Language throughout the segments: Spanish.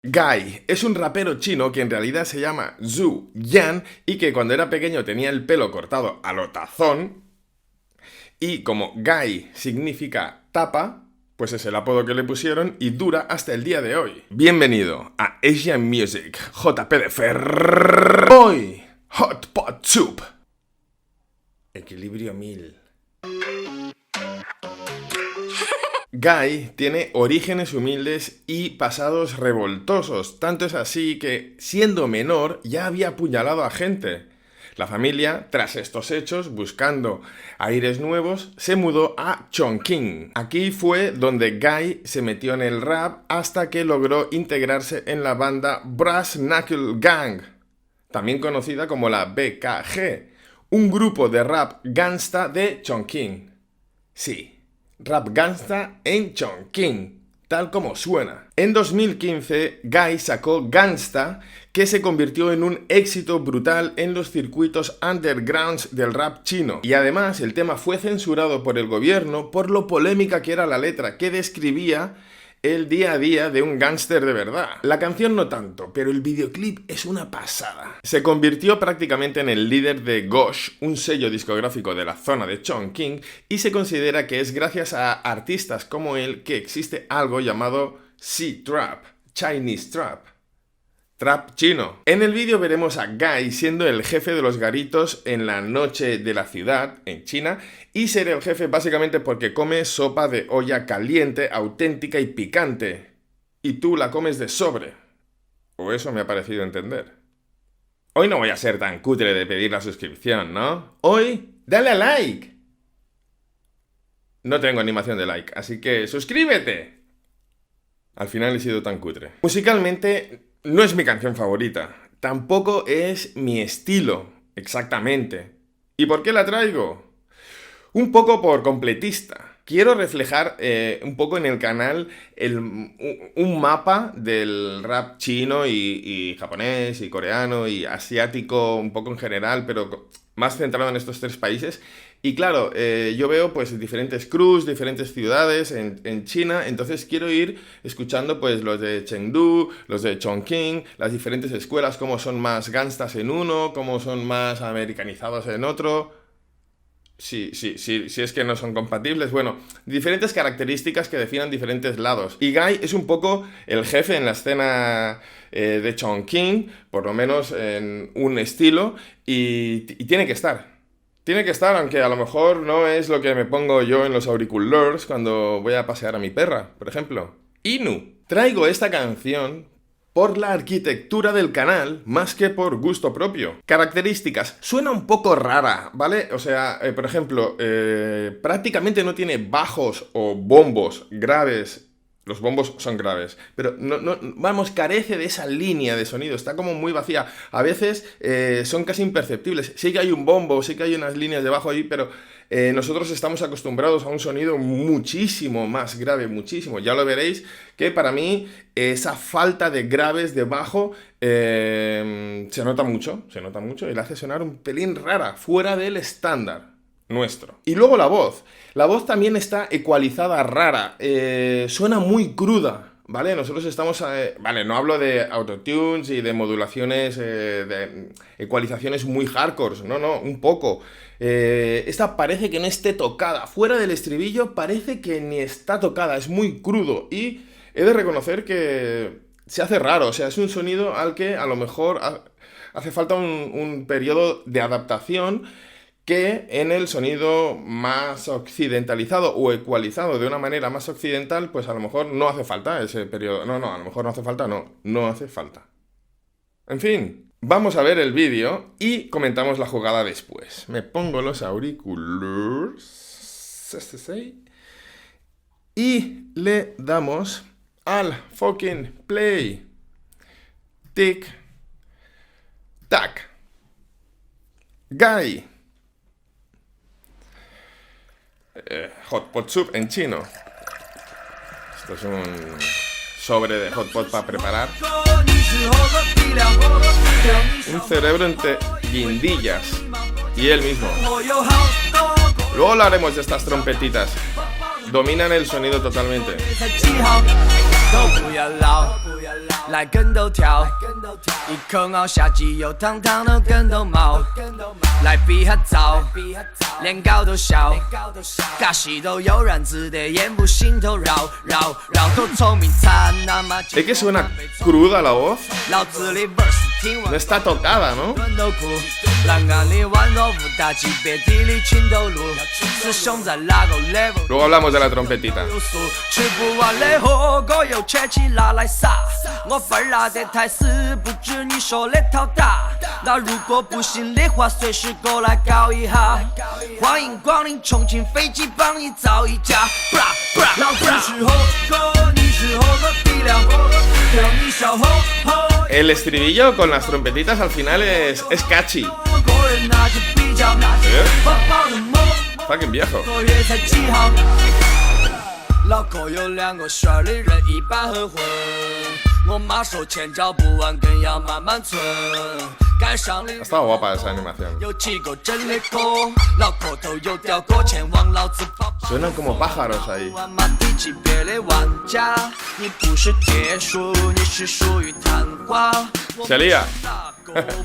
Guy es un rapero chino que en realidad se llama Zhu Yan y que cuando era pequeño tenía el pelo cortado a lo Tazón, y como Guy significa tapa, pues es el apodo que le pusieron y dura hasta el día de hoy. Bienvenido a Asian Music, JP de Ferr. Hoy, Hot Pot Soup. Equilibrio 1000. Guy tiene orígenes humildes y pasados revoltosos, tanto es así que, siendo menor, ya había apuñalado a gente. La familia, tras estos hechos, buscando aires nuevos, se mudó a Chongqing. Aquí fue donde Guy se metió en el rap hasta que logró integrarse en la banda Brass Knuckle Gang, también conocida como la BKG, un grupo de rap gangsta de Chongqing. Sí, rap gangsta en Chongqing, tal como suena. En 2015, Guy sacó Gangsta, que se convirtió en un éxito brutal en los circuitos undergrounds del rap chino. Y además, el tema fue censurado por el gobierno por lo polémica que era la letra, que describía el día a día de un gángster de verdad. La canción no tanto, pero el videoclip es una pasada. Se convirtió prácticamente en el líder de Gosh, un sello discográfico de la zona de Chongqing, y se considera que es gracias a artistas como él que existe algo llamado C-Trap, Chinese Trap. Trap chino. En el vídeo veremos a Guy siendo el jefe de los garitos en la noche de la ciudad, en China, y ser el jefe básicamente porque come sopa de olla caliente, auténtica y picante. Y tú la comes de sobre. O eso me ha parecido entender. Hoy no voy a ser tan cutre de pedir la suscripción, ¿no? Hoy, dale a like. No tengo animación de like, así que suscríbete. Al final he sido tan cutre. Musicalmente, no es mi canción favorita, tampoco es mi estilo, exactamente. ¿Y por qué la traigo? Un poco por completista. Quiero reflejar un poco en el canal un mapa del rap chino y japonés y coreano y asiático un poco en general, pero más centrado en estos tres países. Y claro, yo veo pues diferentes crews, diferentes ciudades en China, entonces quiero ir escuchando pues los de Chengdu, los de Chongqing, las diferentes escuelas, cómo son más gangstas en uno, cómo son más americanizados en otro. Sí, es que no son compatibles. Bueno, diferentes características que definan diferentes lados. Y Guy es un poco el jefe en la escena de Chongqing, por lo menos en un estilo, y tiene que estar. Tiene que estar, aunque a lo mejor no es lo que me pongo yo en los auriculares cuando voy a pasear a mi perra, por ejemplo. Inu. Traigo esta canción por la arquitectura del canal, más que por gusto propio. Características. Suena un poco rara, ¿vale? O sea, por ejemplo, prácticamente no tiene bajos o bombos graves. Los bombos son graves, pero vamos, carece de esa línea de sonido, está como muy vacía. A veces son casi imperceptibles. Sí que hay un bombo, sí que hay unas líneas de bajo ahí, pero nosotros estamos acostumbrados a un sonido muchísimo más grave, muchísimo. Ya lo veréis que para mí esa falta de graves de bajo se nota mucho y le hace sonar un pelín rara, fuera del estándar nuestro. Y luego la voz. La voz también está ecualizada rara. Suena muy cruda, ¿vale? Nosotros estamos... vale, no hablo de autotunes y de modulaciones, de ecualizaciones muy hardcore. No, un poco. Esta parece que no esté tocada. Fuera del estribillo parece que ni está tocada. Es muy crudo. Y he de reconocer que se hace raro. O sea, es un sonido al que a lo mejor hace falta un periodo de adaptación que en el sonido más occidentalizado o ecualizado de una manera más occidental, pues a lo mejor no hace falta ese periodo. No, a lo mejor no hace falta, no hace falta. En fin, vamos a ver el vídeo y comentamos la jugada después. Me pongo los auriculares y le damos al fucking play. Tic, tac. Guy. Hot Pot Soup en chino. Esto es un sobre de hot pot para preparar. Un cerebro entre guindillas y él mismo. Luego hablaremos de estas trompetitas. Dominan el sonido totalmente. 来跟斗跳，一口咬下鸡油汤汤的跟斗毛，来比哈早，连高都笑，尬戏都悠然自得，言不心头绕绕绕，都聪明惨那么。Es que suena cruda la voz. 老子的 verse 听完 No está tocada, ¿no? 都哭，栏杆里玩到武大级别地里青斗路，师兄在哪个 level？ Luego hablamos de la trompetita. 吃不完的火锅又切起拿来撒，我份拿的太死，不止你说的套大。那如果不行的话，随时过来搞一下。欢迎光临重庆飞机，帮你造一架。老子是火锅，你是火锅底料，让你小火锅。El estribillo con las trompetitas al final es catchy. Fucking viejo. 脑壳有两个旋儿的人一般很混，我妈说钱找不完更要慢慢存，街上的 Está guapa esa animación. 有几个真的哥，脑壳头有条哥，钱往老子跑。 Suenan como pájaros ahí. 马底级别的玩家，你不是铁树，你是属于昙花。 Se lía.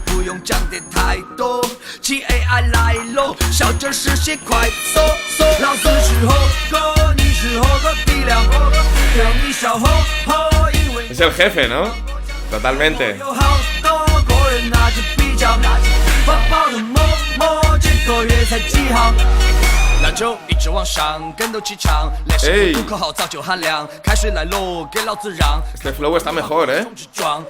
不用讲的太多，请 AI 来喽，小镇实现快速。老子是火锅，你是火锅底料，让你小火锅，因为 Es el jefe, ¿no? Totalmente. 有好多个人拿着比较，发泡的馍馍，几个月才几号。 篮球一直往上，跟斗气场，连胜负口号早就喊亮，开水来喽，给老子让。 Este flow está mejor, ¿eh?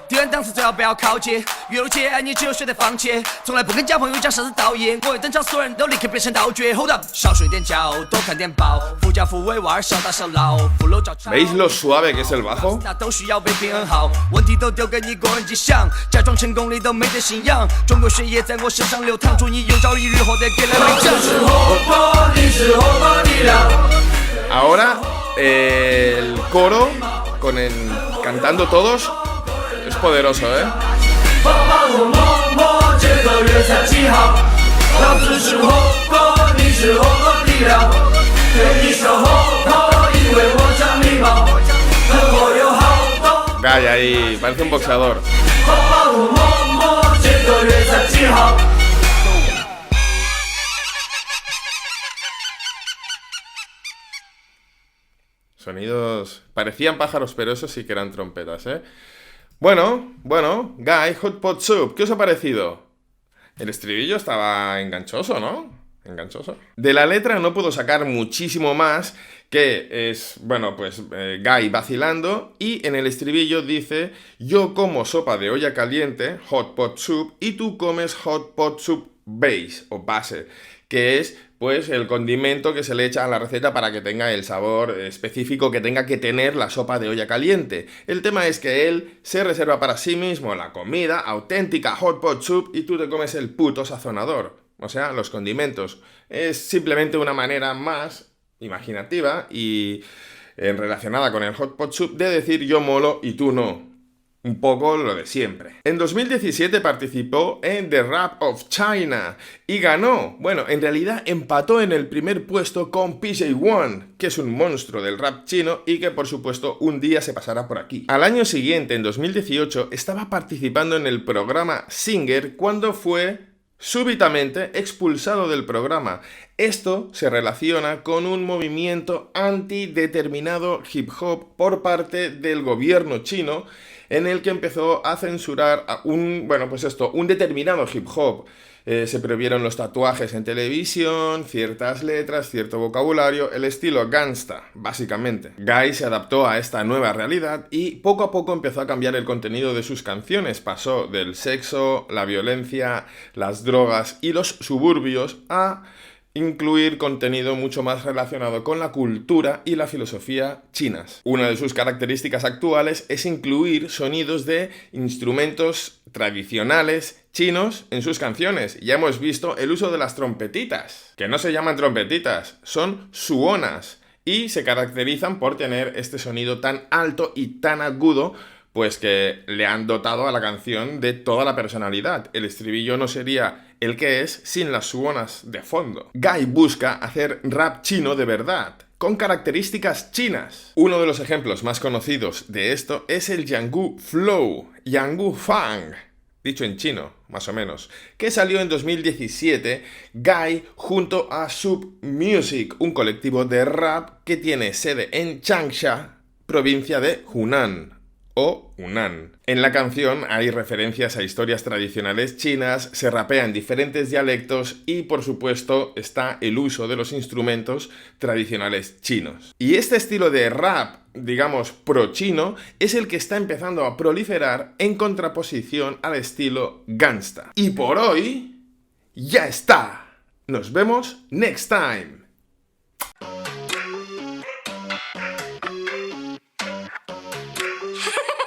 敌人档次最好不要靠近，越路界你只有学会放弃，从来不跟交朋友讲啥子道义。我一登场，所有人都立刻变成道具。Hold up， 少睡点觉，多看点报，富家富为娃儿小打小闹，富楼照常。 ¿Veis lo suave que es el bajo? 那都需要被平衡好，问题都丢给你个人去想，假装成功里都没得信仰。中国血液在我身上流淌，祝你有朝一日获得给了美奖。是火锅，你是火锅底料。 Ahora el coro con el cantando todos es poderoso, ¿eh? 发泡的馍馍，这个月才几号？老子是火锅，你是火锅底料，对你小火锅，因为我长礼貌，很火有好多。 Calla ahí, parece un boxeador. 发泡的馍馍，这个月才几号？ Sonidos... Parecían pájaros, pero esos sí que eran trompetas, ¿eh? Bueno, Guy, Hot Pot Soup, ¿qué os ha parecido? El estribillo estaba enganchoso, ¿no? Enganchoso. De la letra no puedo sacar muchísimo más, que es, bueno, pues Guy vacilando, y en el estribillo dice: yo como sopa de olla caliente, Hot Pot Soup, y tú comes Hot Pot Soup Base, o base, que es pues el condimento que se le echa a la receta para que tenga el sabor específico que tenga que tener la sopa de olla caliente. El tema es que él se reserva para sí mismo la comida auténtica hot pot soup y tú te comes el puto sazonador, o sea, los condimentos. Es simplemente una manera más imaginativa y relacionada con el hot pot soup de decir yo molo y tú no. Un poco lo de siempre. En 2017 participó en The Rap of China y ganó. Bueno, en realidad empató en el primer puesto con PJ1, que es un monstruo del rap chino y que por supuesto un día se pasará por aquí. Al año siguiente, en 2018, estaba participando en el programa Singer cuando fue súbitamente expulsado del programa. Esto se relaciona con un movimiento antideterminado hip hop por parte del gobierno chino, en el que empezó a censurar un determinado hip hop. Se prohibieron los tatuajes en televisión, ciertas letras, cierto vocabulario, el estilo gangsta, básicamente. Guy se adaptó a esta nueva realidad y poco a poco empezó a cambiar el contenido de sus canciones. Pasó del sexo, la violencia, las drogas y los suburbios a incluir contenido mucho más relacionado con la cultura y la filosofía chinas. Una de sus características actuales es incluir sonidos de instrumentos tradicionales chinos en sus canciones. Ya hemos visto el uso de las trompetitas, que no se llaman trompetitas, son suonas, y se caracterizan por tener este sonido tan alto y tan agudo, pues que le han dotado a la canción de toda la personalidad. El estribillo no sería el que es sin las suonas de fondo. Guy busca hacer rap chino de verdad, con características chinas. Uno de los ejemplos más conocidos de esto es el Yanggu Flow, Yanggu Fang, dicho en chino, más o menos, que salió en 2017 Guy junto a Sub Music, un colectivo de rap que tiene sede en Changsha, provincia de Hunan o Hunan. En la canción hay referencias a historias tradicionales chinas, se rapea en diferentes dialectos y, por supuesto, está el uso de los instrumentos tradicionales chinos. Y este estilo de rap, digamos, pro-chino, es el que está empezando a proliferar en contraposición al estilo gangsta. Y por hoy, ya está. Nos vemos next time.